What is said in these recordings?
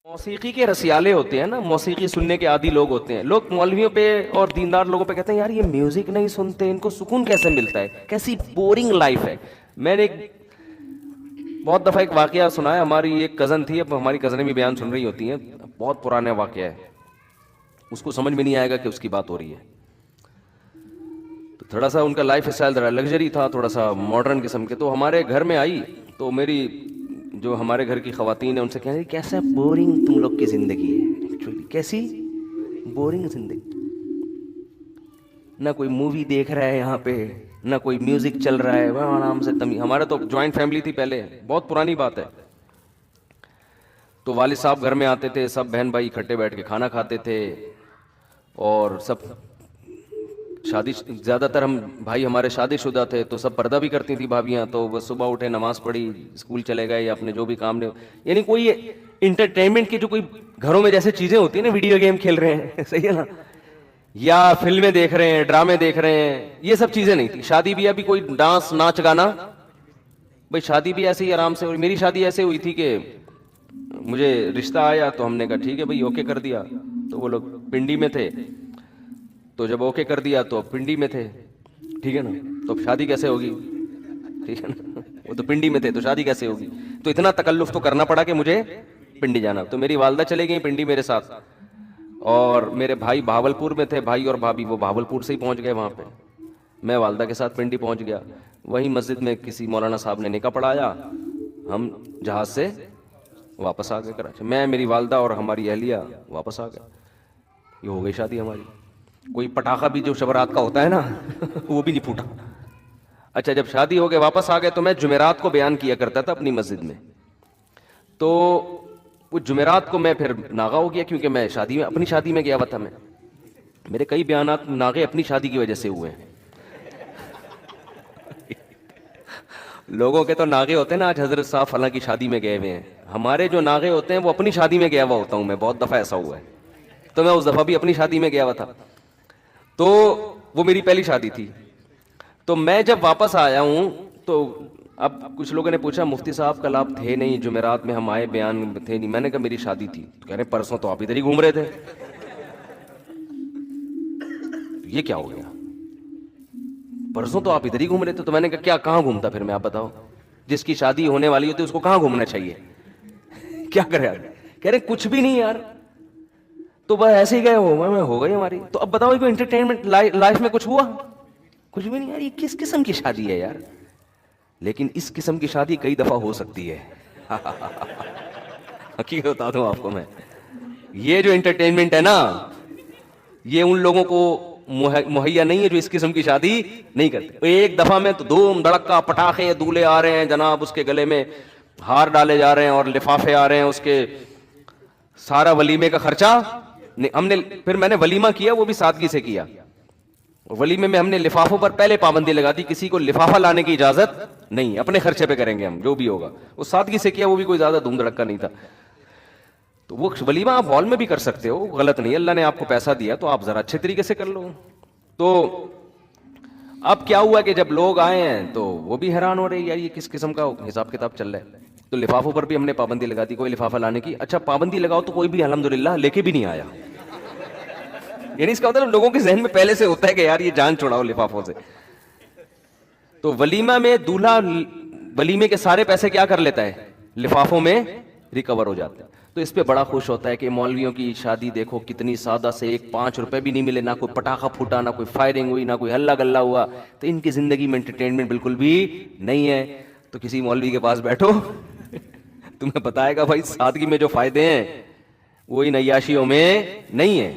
موسیقی کے رسیالے ہوتے ہیں نا, موسیقی سننے کے عادی لوگ ہوتے ہیں. لوگ مولویوں پہ اور دیندار لوگوں پہ کہتے ہیں یار یہ میوزک نہیں سنتے, ان کو سکون کیسے ملتا ہے, کیسی بورنگ لائف ہے. میں نے بہت دفعہ ایک واقعہ سنا ہے. ہماری ایک کزن تھی, اب ہماری کزنیں بھی بیان سن رہی ہوتی ہیں, بہت پرانا واقعہ ہے, اس کو سمجھ میں نہیں آئے گا کہ اس کی بات ہو رہی ہے. تو تھوڑا سا ان کا لائف اسٹائل ذرا لگژری تھا, تھوڑا سا ماڈرن قسم کے. تو ہمارے گھر میں آئی تو میری جو ہمارے گھر کی خواتین ہیں ان سے کہنے کیسا بورنگ تم لوگ کی زندگی ہے, ایکچولی کیسی بورنگ زندگی, نہ کوئی مووی دیکھ رہا ہے یہاں پہ, نہ کوئی میوزک چل رہا ہے, وہ آرام سے ہمارا تو جوائنٹ فیملی تھی پہلے, بہت پرانی بات ہے. تو والد صاحب گھر میں آتے تھے, سب بہن بھائی اکٹھے بیٹھ کے کھانا کھاتے تھے, اور سب شادی, زیادہ تر ہم بھائی ہمارے شادی شدہ تھے, تو سب پردہ بھی کرتی تھی بھابیاں. تو وہ صبح اٹھے, نماز پڑھی, اسکول چلے گئے یا اپنے جو بھی کام نے, یعنی کوئی انٹرٹینمنٹ کی جو کوئی گھروں میں جیسے چیزیں ہوتی ہیں نا, ویڈیو گیم کھیل رہے ہیں, صحیح ہے نا, یا فلمیں دیکھ رہے ہیں, ڈرامے دیکھ رہے ہیں, یہ سب چیزیں نہیں تھی. شادی بھی ابھی کوئی ڈانس ناچ گانا, بھائی شادی بھی ایسے ہی آرام سے. میری شادی ایسے ہوئی تھی کہ مجھے رشتہ آیا تو ہم نے کہا ٹھیک ہے بھائی, اوکے کر دیا. تو وہ لوگ پنڈی میں تھے, تو جب اوکے کر دیا تو پنڈی میں تھے, ٹھیک ہے نا, تو اب شادی کیسے ہوگی, ٹھیک ہے نا, وہ تو پنڈی میں تھے تو شادی کیسے ہوگی. تو اتنا تکلف تو کرنا پڑا کہ مجھے پنڈی جانا. تو میری والدہ چلے گئی پنڈی میرے ساتھ, اور میرے بھائی بھاولپور میں تھے, بھائی اور بھابھی وہ بھاولپور سے ہی پہنچ گئے وہاں پہ. میں والدہ کے ساتھ پنڈی پہنچ گیا. وہیں مسجد میں کسی مولانا صاحب نے نکاح پڑھایا, ہم جہاز سے واپس آ گئے کراچی. میں, میری والدہ اور ہماری اہلیہ واپس آ گئے. یہ ہو گئی شادی ہماری. کوئی پٹاخہ بھی جو شبرات کا ہوتا ہے نا وہ بھی نہیں پھوٹا. اچھا, جب شادی ہو گئے واپس آ گئے, تو میں جمعرات کو بیان کیا کرتا تھا اپنی مسجد میں. تو وہ جمعرات کو میں پھر ناغا ہو گیا, کیونکہ میں شادی میں, اپنی شادی میں گیا ہوا تھا. میں, میرے کئی بیانات ناغے اپنی شادی کی وجہ سے ہوئے ہیں. لوگوں کے تو ناغے ہوتے ہیں نا, آج حضرت صاحب فلاں کی شادی میں گئے ہوئے ہیں. ہمارے جو ناغے ہوتے ہیں وہ اپنی شادی میں گیا ہوا ہوتا ہوں میں, بہت دفعہ ایسا ہوا ہے. تو میں اس دفعہ بھی اپنی شادی میں گیا ہوا تھا. تو وہ میری پہلی شادی تھی. تو میں جب واپس آیا ہوں, تو اب کچھ لوگوں نے پوچھا مفتی صاحب کل آپ تھے نہیں, جمعرات میں ہم آئے, بیان تھے نہیں. میں نے کہا میری شادی تھی. تو کہہ رہے پرسوں تو آپ ادھر ہی گھوم رہے تھے. یہ کیا ہو گیا, پرسوں تو آپ ادھر ہی گھوم رہے تھے. تو میں نے کہا کیا, کہاں گھومتا پھر میں, آپ بتاؤ. جس کی شادی ہونے والی ہوتی ہے اس کو کہاں گھومنا چاہیے, کیا کرے. کہہ رہے کچھ بھی نہیں یار, تو بس ایسے ہی گئے ہو گئی ہماری. تو اب بتاؤ کوئی انٹرٹینمنٹ لائف میں کچھ ہوا, کچھ بھی نہیں یار. یہ کس قسم کی شادی ہے یار. لیکن اس قسم کی شادی کئی دفعہ ہو سکتی ہے. حقیقت بتا دوں آپ کو میں, یہ جو انٹرٹینمنٹ ہے نا, یہ ان لوگوں کو مہیا نہیں ہے جو اس قسم کی شادی نہیں کرتے. ایک دفعہ میں تو دھوم دھڑکا, پٹاخے, دولے آ رہے ہیں جناب, اس کے گلے میں ہار ڈالے جا رہے ہیں اور لفافے آ رہے ہیں اس کے, سارا ولیمے کا خرچہ ہم نے. پھر میں نے ولیمہ کیا, وہ بھی سادگی سے کیا. ولیمے میں ہم نے لفافوں پر پہلے پابندی لگا دی, کسی کو لفافہ لانے کی اجازت نہیں, اپنے خرچے پہ کریں گے ہم جو بھی ہوگا. وہ سادگی سے کیا, وہ بھی کوئی زیادہ دھوم دھڑکا نہیں تھا. تو وہ ولیمہ آپ ہال میں بھی کر سکتے ہو, غلط نہیں. اللہ نے آپ کو پیسہ دیا تو آپ ذرا اچھے طریقے سے کر لو. تو اب کیا ہوا کہ جب لوگ آئے ہیں تو وہ بھی حیران ہو رہے ہیں یار یہ کس قسم کا حساب کتاب چل رہا ہے. تو لفافوں پر بھی ہم نے پابندی لگا دی, کوئی لفافہ لانے کی. اچھا پابندی لگاؤ تو کوئی بھی الحمدللہ لے کے بھی نہیں آیا. یعنی اس کا مطلب لوگوں کے ذہن میں پہلے سے ہوتا ہے کہ یار یہ جان چھوڑاؤ لفافوں سے. تو ولیمہ میں دولہا ولیمے کے سارے پیسے کیا کر لیتا ہے, لفافوں میں ریکور ہو جاتے ہیں. تو اس پہ بڑا خوش ہوتا ہے کہ مولویوں کی شادی دیکھو کتنی سادہ سے, ایک 5 روپے بھی نہیں ملے, نہ کوئی پٹاخہ پھوٹا, نہ کوئی فائرنگ ہوئی, نہ کوئی ہلا گلا ہوا. تو ان کی زندگی میں انٹرٹینمنٹ بالکل بھی نہیں ہے. تو کسی مولوی کے پاس بیٹھو, تمہیں بتائے گا بھائی سادگی میں جو فائدے ہیں وہ ان عیاشیوں میں نہیں ہے.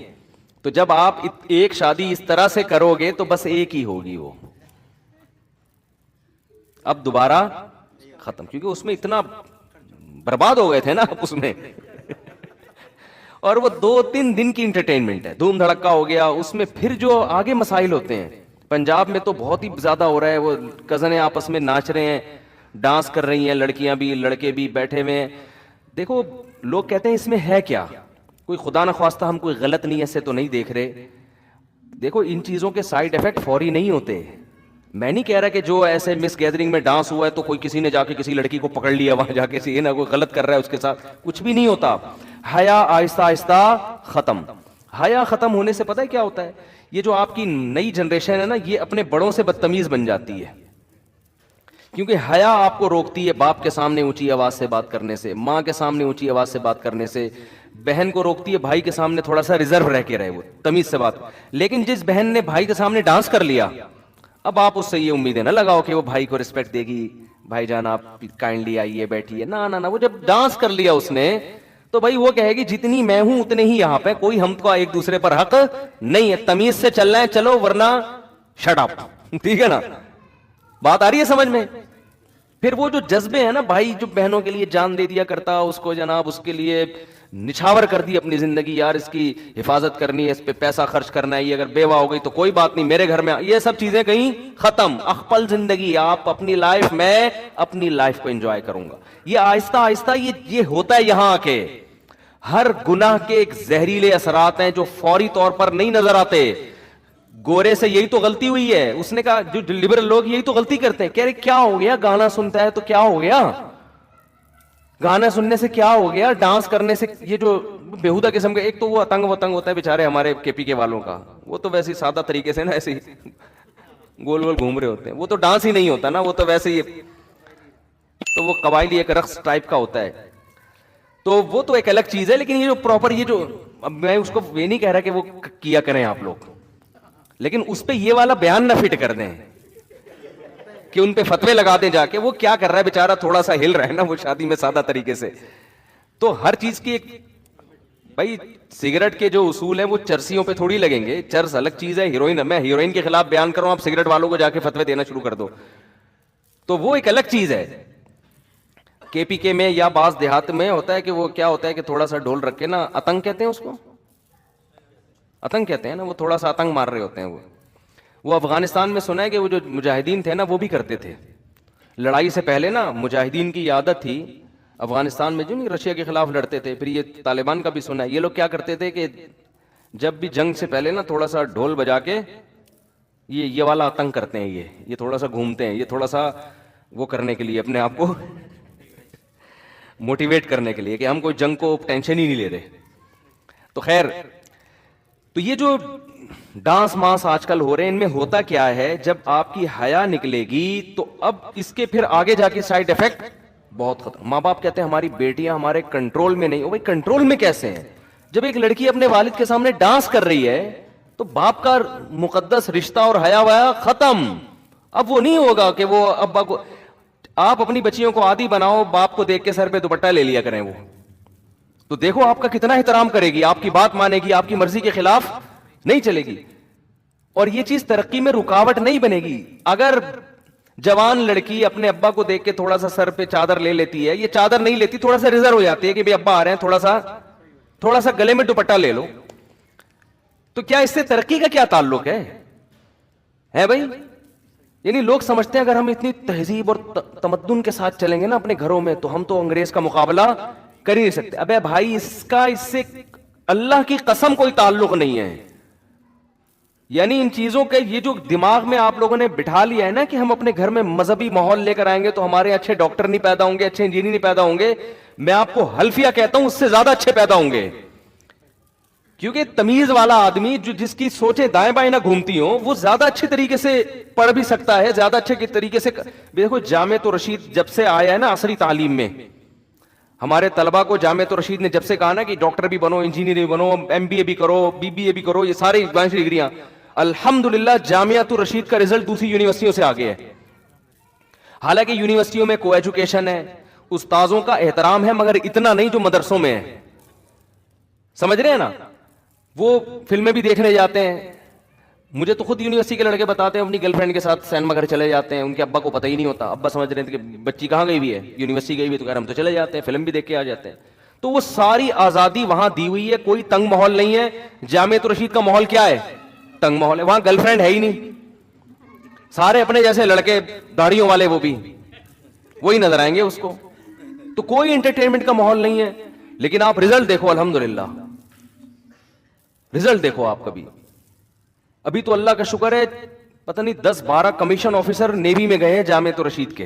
تو جب آپ ایک شادی اس طرح سے کرو گے تو بس ایک ہی ہوگی, وہ اب دوبارہ ختم, کیونکہ اس میں اتنا برباد ہو گئے تھے نا اس میں. اور وہ 2-3 دن کی انٹرٹینمنٹ ہے, دھوم دھڑکا ہو گیا. اس میں پھر جو آگے مسائل ہوتے ہیں, پنجاب میں تو بہت ہی زیادہ ہو رہا ہے. وہ کزنیں آپس میں ناچ رہے ہیں, ڈانس کر رہی ہیں, لڑکیاں بھی لڑکے بھی بیٹھے ہوئے ہیں. دیکھو لوگ کہتے ہیں اس میں ہے کیا, کوئی خدا نخواستہ ہم کوئی غلط نہیں ایسے تو نہیں دیکھ رہے. دیکھو ان چیزوں کے سائیڈ ایفیکٹ فوری نہیں ہوتے. میں نہیں کہہ رہا کہ جو ایسے مس گیدرنگ میں ڈانس ہوا ہے تو کوئی کسی نے جا کے کسی لڑکی کو پکڑ لیا وہاں جا کے, یہ نہ کوئی غلط کر رہا ہے اس کے ساتھ, کچھ بھی نہیں ہوتا. حیا آہستہ آہستہ ختم. حیا ختم ہونے سے پتہ ہے کیا ہوتا ہے؟ یہ جو آپ کی نئی جنریشن ہے نا, یہ اپنے بڑوں سے بدتمیز بن جاتی ہے, کیونکہ حیا آپ کو روکتی ہے باپ کے سامنے اونچی آواز سے بات کرنے سے, ماں کے سامنے اونچی آواز سے بات کرنے سے, بہن کو روکتی ہے بھائی کے سامنے تھوڑا سا ریزرو رہ کے رہے, وہ تمیز سے بات. لیکن جس بہن نے بھائی کے سامنے ڈانس کر لیا, اب آپ اس سے یہ امیدیں نہ لگاؤ کہ وہ بھائی کو رسپیکٹ دے گی, بھائی جان آپ کائنڈلی آئیے بیٹھیے, نہ, وہ جب ڈانس کر لیا اس نے تو بھائی وہ کہے گی جتنی میں ہوں اتنے ہی یہاں پہ, کوئی ہم کو ایک دوسرے پر حق نہیں ہے, تمیز سے چلنا ہے چلو ورنہ شٹ اپ. ٹھیک ہے نا, بات آ رہی ہے سمجھ میں؟ پھر وہ جو جذبے ہیں نا, بھائی جو بہنوں کے لیے جان دے دیا کرتا, اس کو جناب اس کے لیے نچھاور کر دی اپنی زندگی, یار اس کی حفاظت کرنی ہے, اس پہ پیسہ خرچ کرنا ہے, یہ اگر بیوہ ہو گئی تو کوئی بات نہیں میرے گھر میں, یہ سب چیزیں کہیں ختم. اخپل زندگی, آپ اپنی لائف, میں اپنی لائف کو انجوائے کروں گا. یہ آہستہ آہستہ یہ ہوتا ہے یہاں کے. ہر گناہ کے ایک زہریلے اثرات ہیں جو فوری طور پر نہیں نظر آتے. گورے سے یہی تو غلطی ہوئی ہے, اس نے کہا جو لبرل لوگ یہی تو غلطی کرتے ہیں, کہہ رہے کیا ہو گیا گانا سنتا ہے تو کیا ہو گیا, گانا سننے سے کیا ہو گیا, ڈانس کرنے سے, یہ جو بےہودہ قسم کے, ایک تو وہ اتنگ وتنگ ہوتا ہے بیچارے ہمارے کے پی کے والوں کا, وہ تو ویسے سادہ طریقے سے نا ایسے ہی گول گول گھوم رہے ہوتے ہیں, وہ تو ڈانس ہی نہیں ہوتا نا, وہ تو ویسے ہی, تو وہ قبائلی ایک رقص ٹائپ کا ہوتا ہے, تو وہ تو ایک الگ چیز ہے. لیکن یہ جو پراپر, یہ جو, اب میں اس کو یہ نہیں کہہ رہا کہ وہ کیا کریں آپ لوگ, لیکن اس پہ یہ والا بیان نہ فٹ کر دیں کہ ان پہ فتوے لگا دیں جا کے, وہ کیا کر رہا ہے بیچارہ, تھوڑا سا ہل رہا ہے نا وہ شادی میں سادہ طریقے سے. تو ہر چیز کی ایک, بھائی سگریٹ کے جو اصول ہیں وہ چرسیوں پہ تھوڑی لگیں گے, چرس الگ چیز ہے, ہیروئن, میں ہیروئن کے خلاف بیان کروں, آپ سگریٹ والوں کو جا کے فتوے دینا شروع کر دو, تو وہ ایک الگ چیز ہے. کے پی کے میں یا بعض دیہات میں ہوتا ہے کہ وہ کیا ہوتا ہے کہ تھوڑا سا ڈھول رکھ کے نا, اتنگ کہتے ہیں اس کو, اتنگ کہتے ہیں نا, وہ تھوڑا سا اتنگ مار رہے ہوتے ہیں. وہ افغانستان میں سنا ہے کہ وہ جو مجاہدین تھے نا وہ بھی کرتے تھے, لڑائی سے پہلے نا مجاہدین کی عادت تھی افغانستان میں, جو نہیں رشیا کے خلاف لڑتے تھے, پھر یہ طالبان کا بھی سنا ہے, یہ لوگ کیا کرتے تھے کہ جب بھی جنگ سے پہلے نا تھوڑا سا ڈھول بجا کے یہ والا اتنگ کرتے ہیں, یہ تھوڑا سا گھومتے ہیں, یہ تھوڑا سا وہ کرنے کے لیے, اپنے آپ کو موٹیویٹ کرنے کے لیے کہ ہم کوئی جنگ کو ٹینشن ہی نہیں لے رہے. تو خیر, تو یہ جو ڈانس مانس آج کل ہو رہے ہیں, ان میں ہوتا کیا ہے, جب آپ کی حیا نکلے گی تو اب اس کے پھر آگے جا کے سائیڈ افیکٹ بہت خطرہ. ماں باپ کہتے ہیں ہماری بیٹیاں ہمارے کنٹرول میں نہیں. او بھائی کنٹرول میں کیسے ہیں؟ جب ایک لڑکی اپنے والد کے سامنے ڈانس کر رہی ہے تو باپ کا مقدس رشتہ اور حیا ویا ختم. اب وہ نہیں ہوگا کہ وہ ابا کو, آپ اپنی بچیوں کو عادی بناؤ, باپ کو دیکھ کے سر پہ دوپٹہ لے لیا کریں, وہ تو دیکھو آپ کا کتنا احترام کرے گی, آپ کی بات مانے گی, آپ کی مرضی کے خلاف نہیں چلے گی. اور یہ چیز ترقی میں رکاوٹ نہیں بنے گی. اگر جوان لڑکی اپنے ابا کو دیکھ کے تھوڑا سا سر پہ چادر لے لیتی ہے, یہ چادر نہیں لیتی, تھوڑا سا ریزرو ہو جاتی ہے کہ بھئی ابا آ رہے ہیں, تھوڑا سا گلے میں دوپٹہ لے لو, تو کیا اس سے ترقی کا کیا تعلق ہے بھائی؟ یعنی لوگ سمجھتے ہیں اگر ہم اتنی تہذیب اور تمدن کے ساتھ چلیں گے نا اپنے گھروں میں تو ہم تو انگریز کا مقابلہ کر ہی نہیں سکتے. ابے بھائی, اس سے اللہ کی قسم کوئی تعلق نہیں ہے. یعنی ان چیزوں کے, یہ جو دماغ میں آپ لوگوں نے بٹھا لیا ہے نا کہ ہم اپنے گھر میں مذہبی ماحول لے کر آئیں گے تو ہمارے اچھے ڈاکٹر نہیں پیدا ہوں گے, اچھے انجینئر نہیں پیدا ہوں گے, میں آپ کو حلفیہ کہتا ہوں اس سے زیادہ اچھے پیدا ہوں گے. کیونکہ تمیز والا آدمی جس کی سوچیں دائیں بائیں نہ گھومتی ہوں, وہ زیادہ اچھے طریقے سے پڑھ بھی سکتا ہے, زیادہ اچھے طریقے سے. دیکھو جامعۃ الرشید جب سے آیا ہے نا عصری تعلیم میں, ہمارے طلبہ کو جامعۃ الرشید نے جب سے کہا نا کہ ڈاکٹر بھی بنو, انجینئر بھی بنو, ایم بی اے بھی کرو, بی بی اے بھی کرو, یہ سارے ڈگریاں, الحمدللہ جامعۃ الرشید کا رزلٹ دوسری یونیورسٹیوں سے آگے ہے. حالانکہ یونیورسٹیوں میں کو ایجوکیشن ہے, استاذوں کا احترام ہے, مگر اتنا نہیں جو مدرسوں میں ہے. سمجھ رہے ہیں نا؟ وہ فلمیں بھی دیکھنے جاتے ہیں. مجھے تو خود یونیورسٹی کے لڑکے بتاتے ہیں اپنی گرل فرینڈ کے ساتھ سینما گھر چلے جاتے ہیں, ان کے ابا کو پتہ ہی نہیں ہوتا, ابا سمجھ رہے ہیں کہ بچی کہاں گئی ہوئی ہے, یونیورسٹی گئی ہوئی, تو ہم تو چلے جاتے ہیں, فلم بھی دیکھ کے آ جاتے ہیں. تو وہ ساری آزادی وہاں دی ہوئی ہے, کوئی تنگ ماحول نہیں ہے. جامعۃ الرشید کا ماحول کیا ہے؟ تنگ ماحول ہے. وہاں گرل فرینڈ ہے ہی نہیں, سارے اپنے جیسے لڑکے داڑھیوں والے, وہ بھی وہی نظر آئیں گے اس کو. تو کوئی انٹرٹینمنٹ کا ماحول نہیں ہے. لیکن آپ رزلٹ دیکھو, الحمدللہ رزلٹ دیکھو آپ کبھی. ابھی تو اللہ کا شکر ہے پتہ نہیں 10-12 کمیشن آفیسر نیوی میں گئے ہیں جامعۃ الرشید کے,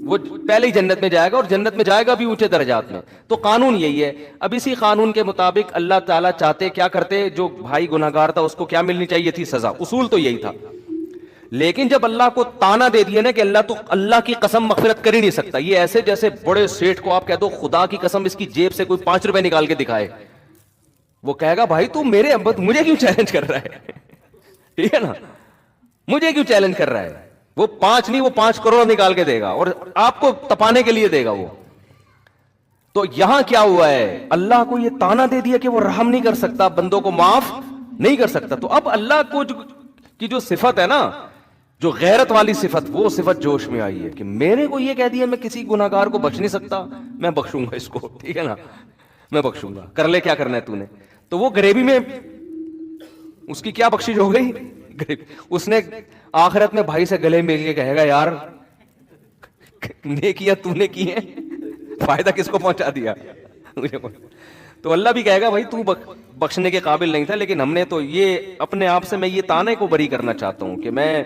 وہ پہلے ہی جنت میں جائے گا، اور جنت میں جائے گا بھی اونچے درجات میں. تو قانون یہی ہے. اب اسی قانون کے مطابق اللہ تعالیٰ چاہتے کیا کرتے، جو بھائی گناہگار تھا اس کو کیا ملنی چاہیے تھی؟ سزا. اصول تو یہی تھا. لیکن جب اللہ کو تانا دے دیا نا کہ اللہ تو اللہ کی قسم مغفرت کر ہی نہیں سکتا، یہ ایسے جیسے بڑے سیٹ کو آپ کہہ دو خدا کی قسم اس کی جیب سے کوئی 5 روپے نکال کے دکھائے، وہ کہے گا بھائی تو میرے ابا مجھے کیوں چیلنج کر رہا ہے؟ ٹھیک ہے نا، مجھے کیوں چیلنج کر رہا ہے؟ وہ 5 نہیں، وہ 5 کروڑ نکال کے دے گا، اور آپ کو تپانے کے لیے دے گا وہ. تو یہاں کیا ہوا ہے، اللہ کو یہ تانا دے دیا کہ وہ رحم نہیں کر سکتا، بندوں کو معاف نہیں کر سکتا. تو اب اللہ کو کی جو صفت ہے نا، جو غیرت والی صفت، وہ صفت جوش میں آئی ہے کہ میرے کو یہ کہہ دیا میں کسی گناہگار کو بخش نہیں سکتا، میں بخشوں گا اس کو. ٹھیک ہے نا، میں بخشوں گا، کر لے کیا کرنا ہے تو نے. تو وہ غریبی میں اس کی کیا بخشش ہو گئی؟ اس نے آخرت میں بھائی سے گلے مل کے کہے گا یار نیکیاں تو نے کی ہیں، فائدہ کس کو پہنچا دیا؟ تو اللہ بھی کہے گا بھائی تو بخشنے کے قابل نہیں تھا، لیکن ہم نے تو یہ اپنے آپ سے، میں یہ تانے کو بری کرنا چاہتا ہوں کہ میں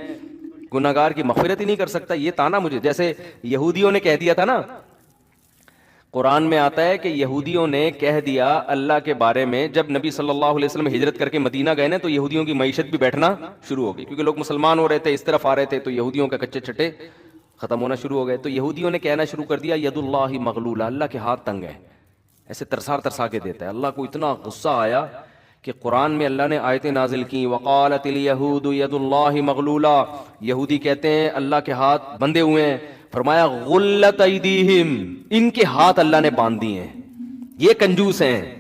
گناہگار کی مغفرت ہی نہیں کر سکتا. یہ تانا مجھے، جیسے یہودیوں نے کہہ دیا تھا نا، قرآن میں آتا ہے کہ یہودیوں نے کہہ دیا اللہ کے بارے میں، جب نبی صلی اللہ علیہ وسلم ہجرت کر کے مدینہ گئے نا، تو یہودیوں کی معیشت بھی بیٹھنا شروع ہو گئی، کیونکہ لوگ مسلمان ہو رہے تھے، اس طرف آ رہے تھے، تو یہودیوں کے کچے چٹے ختم ہونا شروع ہو گئے. تو یہودیوں نے کہنا شروع کر دیا ید اللہ مغلولہ، اللہ کے ہاتھ تنگ ہے، ایسے ترسا کے دیتا ہے. اللہ کو اتنا غصہ آیا کہ قرآن میں اللہ نے آیتیں نازل کی، وقالت الیہود ید اللہ مغلولہ، یہودی کہتے ہیں اللہ کے ہاتھ بندھے ہوئے ہیں. فرمایا غلت ایدیہم، ان کے ہاتھ اللہ نے باندھ دیے ہیں، یہ کنجوس ہیں.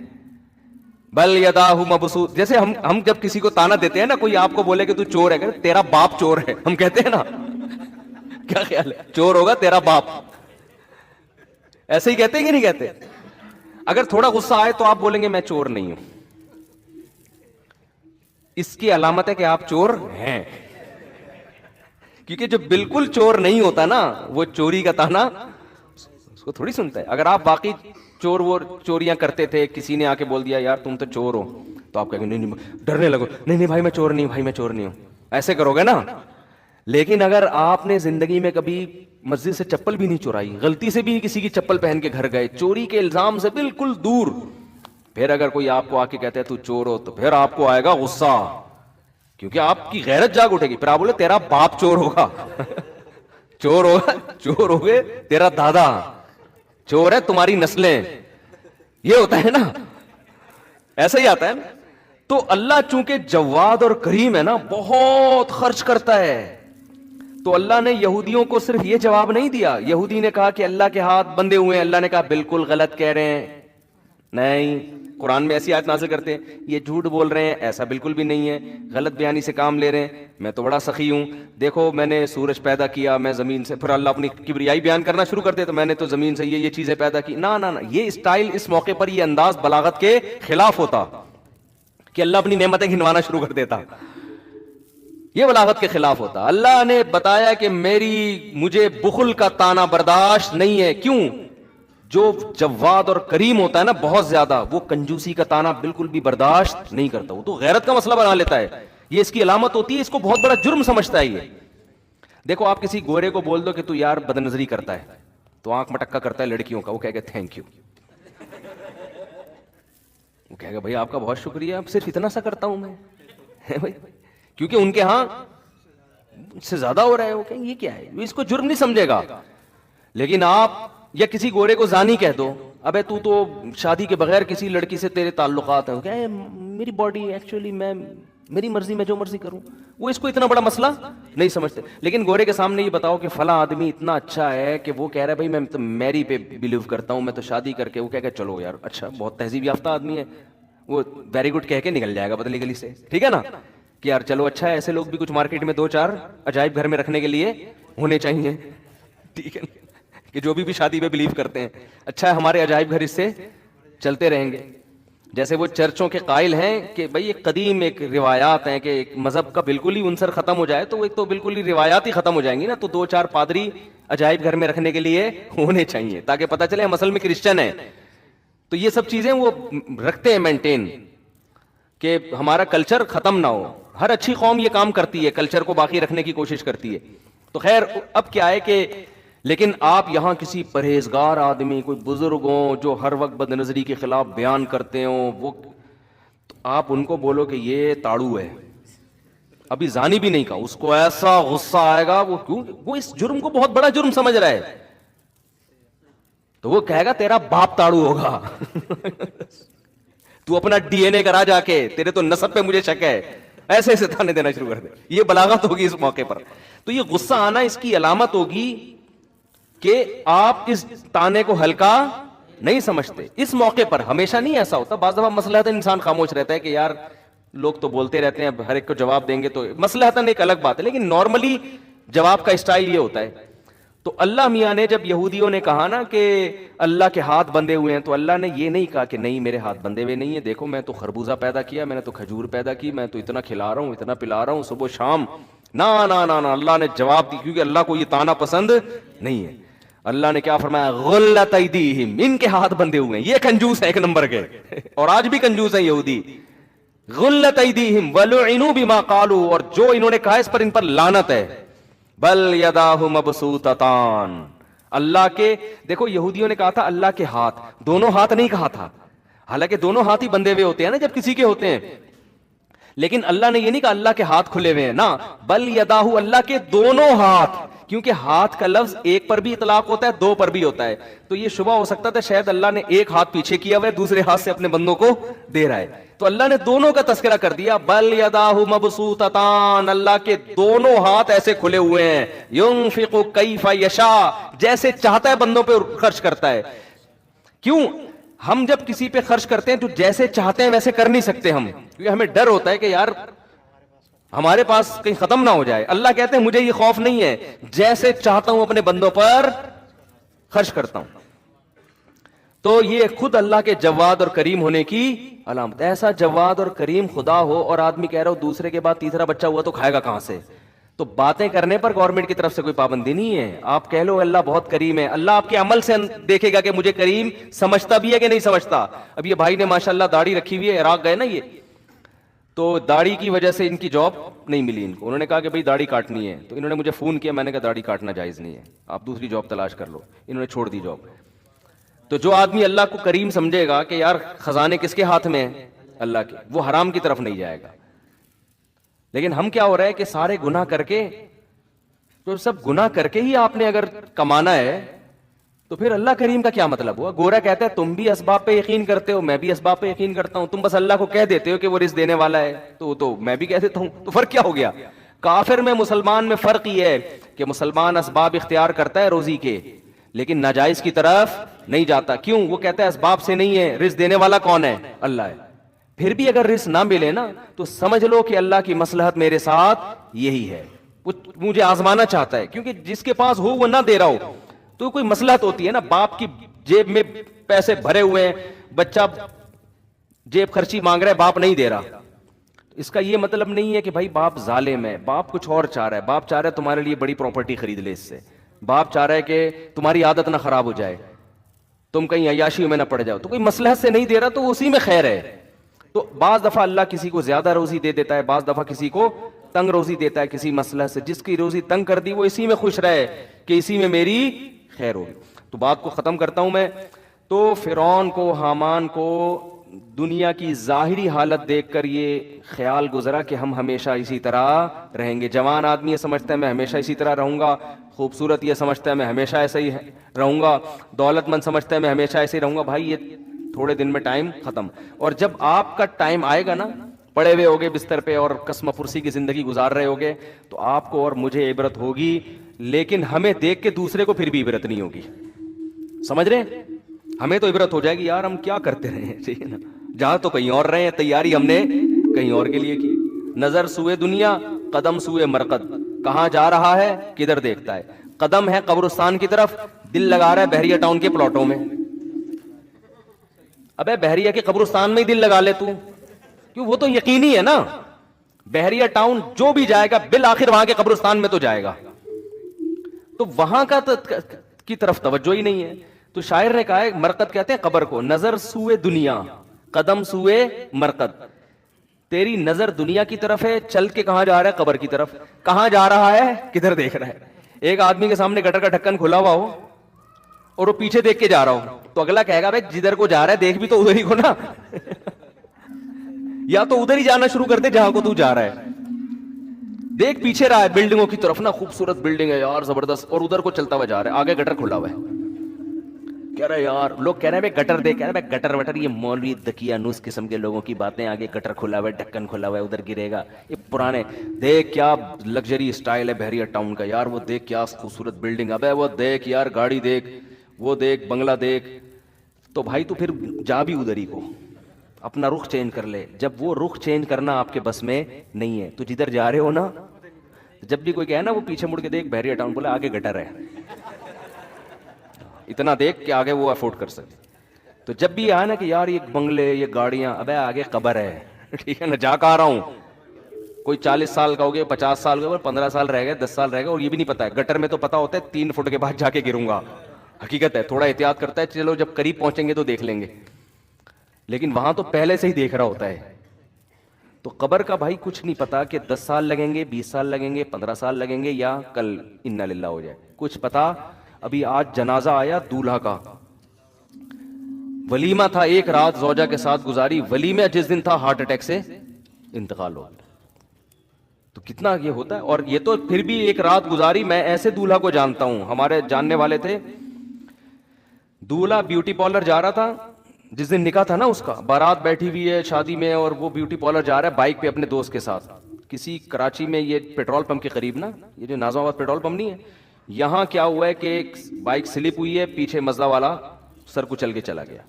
بل یداہ مبسوط، جیسے ہم جب کسی کو تانا دیتے ہیں نا، کوئی آپ کو بولے کہ تو چور ہے، کہ تیرا باپ چور ہے، ہم کہتے ہیں نا، کیا خیال ہے؟ چور ہوگا تیرا باپ، ایسے ہی کہتے ہیں کہ نہیں کہتے؟ اگر تھوڑا غصہ آئے تو آپ بولیں گے میں چور نہیں ہوں، اس کی علامت ہے کہ آپ چور ہیں. کیونکہ جو بالکل چور نہیں ہوتا نا، وہ چوری کا تانا اس کو تھوڑی سنتا ہے. اگر آپ باقی چور وہ چوریاں کرتے تھے، کسی نے آ کے بول دیا یار تم تو چور ہو، تو آپ کہیں گے نہیں ڈرنے لگو، نہیں بھائی میں چور نہیں ہوں، بھائی میں چور نہیں ہوں، ایسے کرو گے نا. لیکن اگر آپ نے زندگی میں کبھی مسجد سے چپل بھی نہیں چورائی، غلطی سے بھی کسی کی چپل پہن کے گھر گئے، چوری کے الزام سے بالکل دور، پھر اگر کوئی آپ کو آ کے کہتا ہے تو چور ہو، تو پھر آپ کو آئے گا غصہ، کیونکہ آپ کی غیرت جاگ اٹھے گی. پھر آپ بولے تیرا باپ چور ہوگا، چور ہوگا، چور ہو گئے، تیرا دادا چور ہے، تمہاری نسلیں، یہ ہوتا ہے نا، ایسا ہی آتا ہے نا. تو اللہ چونکہ جواد اور کریم ہے نا، بہت خرچ کرتا ہے. تو اللہ نے یہودیوں کو صرف یہ جواب نہیں دیا. یہودی نے کہا کہ اللہ کے ہاتھ بندھے ہوئے ہیں، اللہ نے کہا بالکل غلط کہہ رہے ہیں، نہیں، قرآن میں ایسی آیت نازل کرتے ہیں یہ جھوٹ بول رہے ہیں، ایسا بالکل بھی نہیں ہے، غلط بیانی سے کام لے رہے ہیں، میں تو بڑا سخی ہوں، دیکھو میں نے سورج پیدا کیا، میں زمین سے، پھر اللہ اپنی کبریائی بیان کرنا شروع کرتے تو میں نے تو زمین سے یہ چیزیں پیدا کی. نہ نہ، یہ اسٹائل اس موقع پر، یہ انداز بلاغت کے خلاف ہوتا کہ اللہ اپنی نعمتیں گنوانا شروع کر دیتا، یہ بلاغت کے خلاف ہوتا. اللہ نے بتایا کہ مجھے بخل کا تانا برداشت نہیں ہے. کیوں؟ جو جواد اور کریم ہوتا ہے نا بہت زیادہ، وہ کنجوسی کا تانا بالکل بھی برداشت نہیں کرتا، وہ تو غیرت کا مسئلہ بنا لیتا ہے، یہ اس کی علامت ہوتی ہے، اس کو بہت بڑا جرم سمجھتا ہے. یہ دیکھو آپ کسی گورے کو بول دو کہ تو یار بد نظری کرتا ہے، تو آنکھ مٹکا کرتا ہے لڑکیوں کا، وہ کہے گا تھینک یو، وہ کہے گا بھائی آپ کا بہت شکریہ، اب صرف اتنا سا کرتا ہوں میں، کیونکہ ان کے ہاں سے زیادہ ہو رہا ہے، وہ کہیں یہ کیا ہے، اس کو جرم نہیں سمجھے گا. لیکن آپ یا کسی گورے کو زانی کہہ دو، ابے تو شادی کے بغیر کسی لڑکی سے تیرے تعلقات ہیں، کہ میری باڈی ایکچولی میری مرضی، میں جو مرضی کروں، وہ اس کو اتنا بڑا مسئلہ نہیں سمجھتے. لیکن گورے کے سامنے یہ بتاؤ کہ فلاں آدمی اتنا اچھا ہے کہ وہ کہہ رہا ہے بھائی میں تو میری پہ بلیو کرتا ہوں، میں تو شادی کر کے، وہ کہہ کہ چلو یار اچھا بہت تہذیب یافتہ آدمی ہے، وہ ویری گڈ کہہ کے نکل جائے گا بدلی گلی سے، ٹھیک ہے نا، کہ یار چلو اچھا ہے، ایسے لوگ بھی کچھ مارکیٹ میں 2-4 عجائب گھر میں رکھنے کے لیے ہونے چاہیے، ٹھیک ہے، کہ جو بھی شادی پہ بلیو کرتے ہیں، اچھا ہے ہمارے عجائب گھر اس سے چلتے رہیں گے. جیسے وہ چرچوں کے قائل ہیں کہ بھئی ایک قدیم ایک روایات ہیں کہ ایک مذہب کا بالکل ہی عنصر ختم ہو جائے تو ایک تو بالکل ہی روایات ہی ختم ہو جائیں گی نا، تو 2-4 پادری عجائب گھر میں رکھنے کے لیے ہونے چاہیے تاکہ پتہ چلے ہم اصل میں کرسچن ہیں. تو یہ سب چیزیں وہ رکھتے ہیں مینٹین، کہ ہمارا کلچر ختم نہ ہو. ہر اچھی قوم یہ کام کرتی ہے، کلچر کو باقی رکھنے کی کوشش کرتی ہے. تو خیر اب کیا ہے کہ لیکن آپ یہاں کسی پرہیزگار آدمی، کوئی بزرگ ہوں جو ہر وقت بد نظری کے خلاف بیان کرتے ہوں، وہ تو آپ ان کو بولو کہ یہ تاڑو ہے، ابھی زانی بھی نہیں کہا، اس کو ایسا غصہ آئے گا، وہ کیوں، وہ اس جرم کو بہت بڑا جرم سمجھ رہا ہے، تو وہ کہے گا تیرا باپ تاڑو ہوگا تو اپنا ڈی این اے کرا جا کے، تیرے تو نسب پہ مجھے شک ہے، ایسے ایسے تانے دینا شروع کر دے. یہ بلاغت ہوگی اس موقع پر. تو یہ غصہ آنا اس کی علامت ہوگی کہ آپ اس تانے کو ہلکا نہیں سمجھتے. اس موقع پر ہمیشہ نہیں ایسا ہوتا، بعض دفعہ مصلحتاً انسان خاموش رہتا ہے کہ یار لوگ تو بولتے رہتے ہیں، اب ہر ایک کو جواب دیں گے تو مصلحتاً ایک الگ بات ہے، لیکن نارملی جواب کا اسٹائل یہ ہوتا ہے. تو اللہ میاں نے جب یہودیوں نے کہا نا کہ اللہ کے ہاتھ بندھے ہوئے ہیں، تو اللہ نے یہ نہیں کہا کہ نہیں میرے ہاتھ بندھے ہوئے نہیں ہیں، دیکھو میں تو خربوزہ پیدا کیا، میں نے تو کھجور پیدا کی، میں تو اتنا کھلا رہا ہوں، اتنا پلا رہا ہوں صبح شام. نا نا نا نا، اللہ نے جواب دی، کیونکہ اللہ کو یہ تانا پسند نہیں ہے. اللہ نے کیا فرمایا؟ غلت ایدیہم، ان کے ہاتھ بندھے ہوئے ہیں. یہ کنجوس ہے ایک نمبر کے، اور آج بھی کنجوس ہیں یہودی. غلت ایدیہم ولعنوا بما قالوا، اور جو انہوں نے کہا اس پر ان پر لعنت ہے. بل یداہ مبسوطتان، اللہ کے، دیکھو یہودیوں نے کہا تھا اللہ کے ہاتھ، دونوں ہاتھ نہیں کہا تھا، حالانکہ دونوں ہاتھ ہی بندھے ہوئے ہوتے ہیں نا جب کسی کے ہوتے ہیں، لیکن اللہ نے یہ نہیں کہا اللہ کے ہاتھ کھلے ہوئے ہیں، نا بل یداہ، اللہ کے دونوں ہاتھ، کیونکہ ہاتھ کا لفظ ایک پر بھی اطلاق ہوتا ہے، دو پر بھی ہوتا ہے. تو یہ شبہ ہو سکتا تھا شاید اللہ نے ایک ہاتھ پیچھے کیا ہوا ہے، دوسرے ہاتھ سے اپنے بندوں کو دے رہا ہے، تو اللہ نے دونوں کا تذکرہ کر دیا. بل یداہ مبسوطتان، اللہ کے دونوں ہاتھ ایسے کھلے ہوئے ہیں. ينفق کیف یشاء، جیسے چاہتا ہے بندوں پہ خرچ کرتا ہے. کیوں؟ ہم جب کسی پہ خرچ کرتے ہیں تو جیسے چاہتے ہیں ویسے کر نہیں سکتے ہم، کیونکہ ہمیں ڈر ہوتا ہے کہ یار ہمارے پاس کہیں ختم نہ ہو جائے. اللہ کہتے ہیں مجھے یہ خوف نہیں ہے، جیسے چاہتا ہوں اپنے بندوں پر خرچ کرتا ہوں. تو یہ خود اللہ کے جواد اور کریم ہونے کی علامت. ایسا جواد اور کریم خدا ہو اور آدمی کہہ رہا ہو دوسرے کے بعد تیسرا بچہ ہوا تو کھائے گا کہاں سے؟ تو باتیں کرنے پر گورنمنٹ کی طرف سے کوئی پابندی نہیں ہے. آپ کہہ لو اللہ بہت کریم ہے، اللہ آپ کے عمل سے دیکھے گا کہ مجھے کریم سمجھتا بھی ہے کہ نہیں سمجھتا. اب یہ بھائی نے ماشاءاللہ داڑھی رکھی ہوئی ہے، عراق گئے نا یہ، تو داڑھی کی وجہ سے ان کی جاب نہیں ملی ان کو. انہوں نے کہا کہ بھائی داڑھی کاٹنی ہے، تو انہوں نے مجھے فون کیا، میں نے کہا داڑھی کاٹنا جائز نہیں ہے، آپ دوسری جاب تلاش کر لو. انہوں نے چھوڑ دی جاب. تو جو آدمی اللہ کو کریم سمجھے گا کہ یار خزانے کس کے ہاتھ میں ہیں؟ اللہ کے، وہ حرام کی طرف نہیں جائے گا. لیکن ہم کیا ہو رہا ہے کہ سارے گناہ کر کے، تو سب گناہ کر کے ہی آپ نے اگر کمانا ہے تو پھر اللہ کریم کا کیا مطلب ہوا؟ گورا کہتا ہے تم بھی اسباب پہ یقین کرتے ہو، میں بھی اسباب پہ یقین کرتا ہوں، تم بس اللہ کو کہہ دیتے ہو کہ وہ رزق دینے والا ہے، تو میں بھی کہہ دیتا ہوں، تو فرق کیا ہو گیا؟ کافر میں مسلمان میں فرق یہ ہے کہ مسلمان اسباب اختیار کرتا ہے روزی کے، لیکن ناجائز کی طرف نہیں جاتا. کیوں؟ وہ کہتا ہے اسباب سے نہیں ہے، رزق دینے والا کون ہے؟ اللہ ہے. پھر بھی اگر رزق نہ ملے نا تو سمجھ لو کہ اللہ کی مصلحت میرے ساتھ یہی ہے، وہ مجھے آزمانا چاہتا ہے. کیونکہ جس کے پاس ہو وہ نہ دے رہا ہو تو کوئی مصلحت ہوتی ہے نا. باپ کی جیب میں پیسے بھرے ہوئے ہیں، بچہ جیب خرچی مانگ رہا ہے، باپ نہیں دے رہا، اس کا یہ مطلب نہیں ہے کہ بھائی باپ ظالم ہے. باپ کچھ اور چاہ رہا ہے، باپ چاہ رہا ہے تمہارے لیے بڑی پراپرٹی خرید لے، اس سے باپ چاہ رہا ہے کہ تمہاری عادت نہ خراب ہو جائے، تم کہیں عیاشیوں میں نہ پڑ جاؤ. تو کوئی مصلحت سے نہیں دے رہا تو اسی میں خیر ہے. تو بعض دفعہ اللہ کسی کو زیادہ روزی دے دیتا ہے، بعض دفعہ کسی کو تنگ روزی دیتا ہے کسی مصلحت سے. جس کی روزی تنگ کر دی وہ اسی میں خوش رہے کہ اسی میں میری خیر ہوگی. تو بات کو ختم کرتا ہوں میں. تو فرعون کو، حامان کو دنیا کی ظاہری حالت دیکھ کر یہ خیال گزرا کہ ہم ہمیشہ اسی طرح رہیں گے. جوان آدمی یہ سمجھتا ہے میں ہمیشہ اسی طرح رہوں گا، خوبصورت یہ سمجھتا ہے میں ہمیشہ ایسا ہی رہوں گا، دولت مند سمجھتا ہے میں ہمیشہ ایسے ہی رہوں گا. بھائی یہ تھوڑے دن میں ٹائم ختم. اور جب آپ کا ٹائم آئے گا نا، پڑے ہوئے ہوگے بستر پہ اور قسم پرسی کی زندگی گزار رہے ہوگے، تو آپ کو اور مجھے عبرت ہوگی، لیکن ہمیں دیکھ کے دوسرے کو پھر بھی عبرت نہیں ہوگی. سمجھ رہے ہیں؟ ہمیں تو عبرت ہو جائے گی یار ہم کیا کرتے رہے ہیں، ٹھیک ہے نا، جہاں تو کہیں اور رہے ہیں، تیاری ہم نے کہیں اور کے لیے کی. نظر سوئے دنیا، قدم سوئے مرقد، کہاں جا رہا ہے کدھر دیکھتا ہے. قدم ہے قبرستان کی طرف، دل لگا رہا ہے بحریہ ٹاؤن کے پلاٹوں میں. ابے بحریہ کے قبرستان میں ہی دل لگا لے تو، کیوں؟ وہ تو یقینی ہے نا، بحریہ ٹاؤن جو بھی جائے گا بالآخر وہاں کے قبرستان میں تو جائے گا، تو وہاں کا کی طرف توجہ ہی نہیں ہے. تو شاعر نے کہا ہے، مرقد کہتے ہیں قبر کو، نظر سوئے دنیا قدم سوئے مرقد. تیری نظر دنیا کی طرف ہے، چل کے کہاں جا رہا ہے؟ قبر کی طرف. کہاں جا رہا ہے کدھر دیکھ رہا ہے؟ ایک آدمی کے سامنے گٹر کا ڈھکن کھلا ہوا ہو اور وہ پیچھے دیکھ کے جا رہا ہو تو اگلا کہے گا بھائی جدھر کو جا رہا ہے دیکھ بھی تو ادھر ہی کو نا یا تو ادھر ہی جانا شروع کر دے جہاں کو تو جا رہا ہے. دیکھ پیچھے رہا ہے بلڈنگوں کی طرف نا, خوبصورت بلڈنگ ہے یار زبردست, اور ادھر کو چلتا ہوا جا رہا ہے, آگے گٹر کھلا ہوا ہے. کہہ رہا ہے یار, لوگ کہہ رہے ہیں گٹر دیکھ, کہہ رہے ہیں گٹر وٹر یہ مولوی دکیانوس قسم کے لوگوں کی باتیں, آگے گٹر کھلا ہوا ہے, ڈھکن کھلا ہوا ہے, ادھر گرے گا. یہ پرانے دیکھ کیا لگژری اسٹائل ہے بحریہ ٹاؤن کا یار, وہ دیکھ کیا خوبصورت بلڈنگ, ابے وہ دیکھ یار گاڑی دیکھ, وہ دیکھ بنگلہ دیکھ. تو بھائی تو پھر جا بھی ادھر ہی کو, اپنا رخ چینج کر لے. جب وہ رخ چینج کرنا آپ کے بس میں نہیں ہے تو جدھر جا رہے ہو نا, جب بھی کوئی کہے نا وہ پیچھے مڑ کے دیکھ بحریہ ٹاؤن, بولے آگے گٹر ہے, اتنا دیکھ کہ آگے وہ افورڈ کر سکے. تو جب بھی آئے نا کہ یار یہ بنگلے یہ گاڑیاں, ابے آگے قبر ہے, ٹھیک ہے نا, جا کے آ رہا ہوں. کوئی 40 سال کا ہو گیا, 50 سال کا ہو گیا, 15 سال رہ گئے, 10 سال رہ گئے, اور یہ بھی نہیں پتا ہے. گٹر میں تو پتا ہوتا ہے 3 فٹ کے بعد جا کے گروں گا, حقیقت ہے, تھوڑا احتیاط کرتا ہے, چلو جب قریب پہنچیں گے تو دیکھ لیں گے, لیکن وہاں تو پہلے سے ہی دیکھ رہا ہوتا ہے. تو قبر کا بھائی کچھ نہیں پتا کہ 10 سال لگیں گے, 20 سال لگیں گے, 15 سال لگیں گے, یا کل انا للہ ہو جائے, کچھ پتا. ابھی آج جنازہ آیا دولہا کا, ولیمہ تھا, ایک رات زوجہ کے ساتھ گزاری, ولیمہ جس دن تھا ہارٹ اٹیک سے انتقال ہو. تو کتنا یہ ہوتا ہے. اور یہ تو پھر بھی ایک رات گزاری. میں ایسے دولہا کو جانتا ہوں, ہمارے جاننے والے تھے, دولہا بیوٹی پارلر جا رہا تھا, جس دن نکاح تھا نا اس کا, بارات بیٹھی ہوئی ہے شادی میں, اور وہ بیوٹی پارلر جا رہا ہے بائک پہ اپنے دوست کے ساتھ, کسی کراچی میں, یہ پیٹرول پمپ کے قریب نا, یہ جو نازم آباد پیٹرول پمپ نہیں ہے, یہاں کیا ہوا ہے کہ ایک بائک سلپ ہوئی ہے, پیچھے مزدہ والا سر کو چل کے چلا گیا.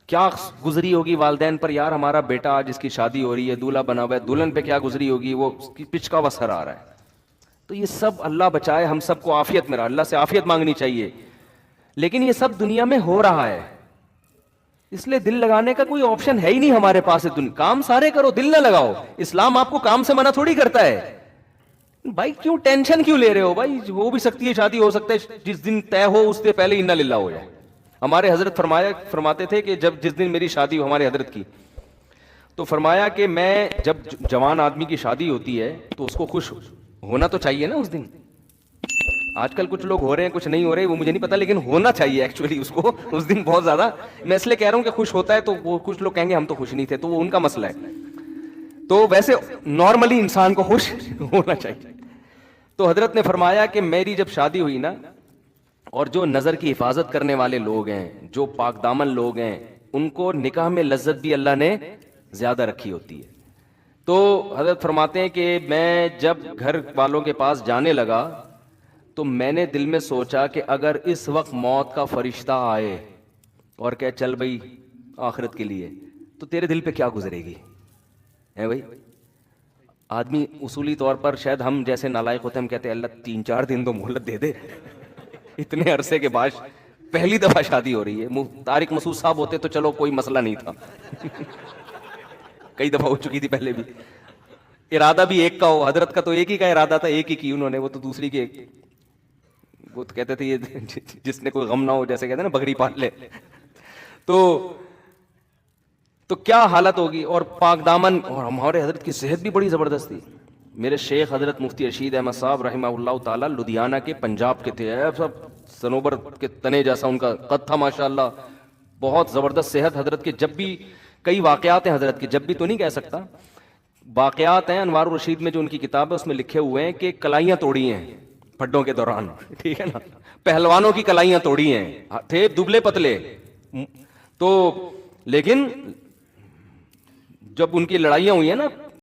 کیا گزری ہوگی والدین پر, یار ہمارا بیٹا آج اس کی شادی ہو رہی ہے, دولہا بنا ہوا ہے, دلہن پہ کیا گزری ہوگی, وہ پچ کا ہوا سر آ رہا ہے. تو یہ سب اللہ بچائے ہم سب کو عافیت میں رہا, اللہ سے عافیت مانگنی چاہیے, لیکن یہ سب دنیا میں ہو رہا ہے. اس لیے دل لگانے کا کوئی آپشن ہے ہی نہیں ہمارے پاس. کام سارے کرو, دل نہ لگاؤ. اسلام آپ کو کام سے منع تھوڑی کرتا ہے. بھائی کیوں ٹینشن کیوں لے رہے ہو بھائی, ہو بھی سکتی ہے شادی, ہو سکتا ہے جس دن طے ہو اس سے پہلے انا للہ ہو جائے. ہمارے حضرت فرماتے تھے کہ جس دن میری شادی ہو, ہمارے حضرت کی, تو فرمایا کہ میں, جب جوان آدمی کی شادی ہوتی ہے تو اس کو خوش ہونا تو چاہیے نا اس دن. آج کل کچھ لوگ ہو رہے ہیں, کچھ نہیں ہو رہے, وہ مجھے نہیں پتا, لیکن ہونا چاہیے ایکچولی اس کو اس دن بہت زیادہ. میں اس لیے کہہ رہا ہوں کہ خوش ہوتا ہے, تو وہ کچھ لوگ کہیں گے ہم تو خوش نہیں تھے, تو وہ ان کا مسئلہ ہے. تو ویسے نارملی انسان کو خوش ہونا چاہیے. تو حضرت نے فرمایا کہ میری جب شادی ہوئی نا, اور جو نظر کی حفاظت کرنے والے لوگ ہیں, جو پاک دامن لوگ ہیں, ان کو نکاح میں لذت بھی اللہ نے زیادہ رکھی ہوتی ہے. تو حضرت فرماتے ہیں کہ میں جب گھر والوں کے پاس جانے لگا تو میں نے دل میں سوچا کہ اگر اس وقت موت کا فرشتہ آئے اور کہ چل بھائی آخرت کے لیے, تو تیرے دل پہ کیا گزرے گی. ہے بھائی, آدمی اصولی طور پر شاید ہم جیسے نالائق ہوتے ہیں, ہم کہتے ہیں اللہ 3-4 دن تو مہلت دے دے, اتنے عرصے کے بعد پہلی دفعہ شادی ہو رہی ہے. طارق مسعود صاحب ہوتے تو چلو کوئی مسئلہ نہیں تھا, کئی دفعہ ہو چکی تھی پہلے بھی. ارادہ بھی ایک کا ہو, حضرت کا تو ایک ہی کا ارادہ تھا, ایک ہی کی انہوں نے, وہ تو دوسری کے, وہ تو کہتے تھے یہ جس نے کوئی غم نہ ہو, جیسے کہتے ہیں نا بکری پال لے. تو کیا حالت ہوگی. اور پاک دامن, اور ہمارے حضرت کی صحت بھی بڑی زبردست تھی. میرے شیخ حضرت مفتی رشید احمد صاحب رحمہ اللہ تعالی لدھیانہ کے, پنجاب کے تھے, سب صنوبر کے تنے جیسا ان کا قد تھا ماشاءاللہ, بہت زبردست صحت حضرت کے. جب بھی کئی واقعات ہیں حضرت کے, جب بھی تو نہیں کہہ سکتا, واقعات ہیں. انوار الرشید میں جو ان کی کتاب ہے اس میں لکھے ہوئے ہیں کہ کلائیاں توڑی ہیں پھڈوں کے دوران, ٹھیک ہے نا, پہلوانوں کی کلائیاں توڑی ہیں, تھے دبلے پتلے. تو لیکن جب ان کی لڑائیاں ہوئی ہیں نا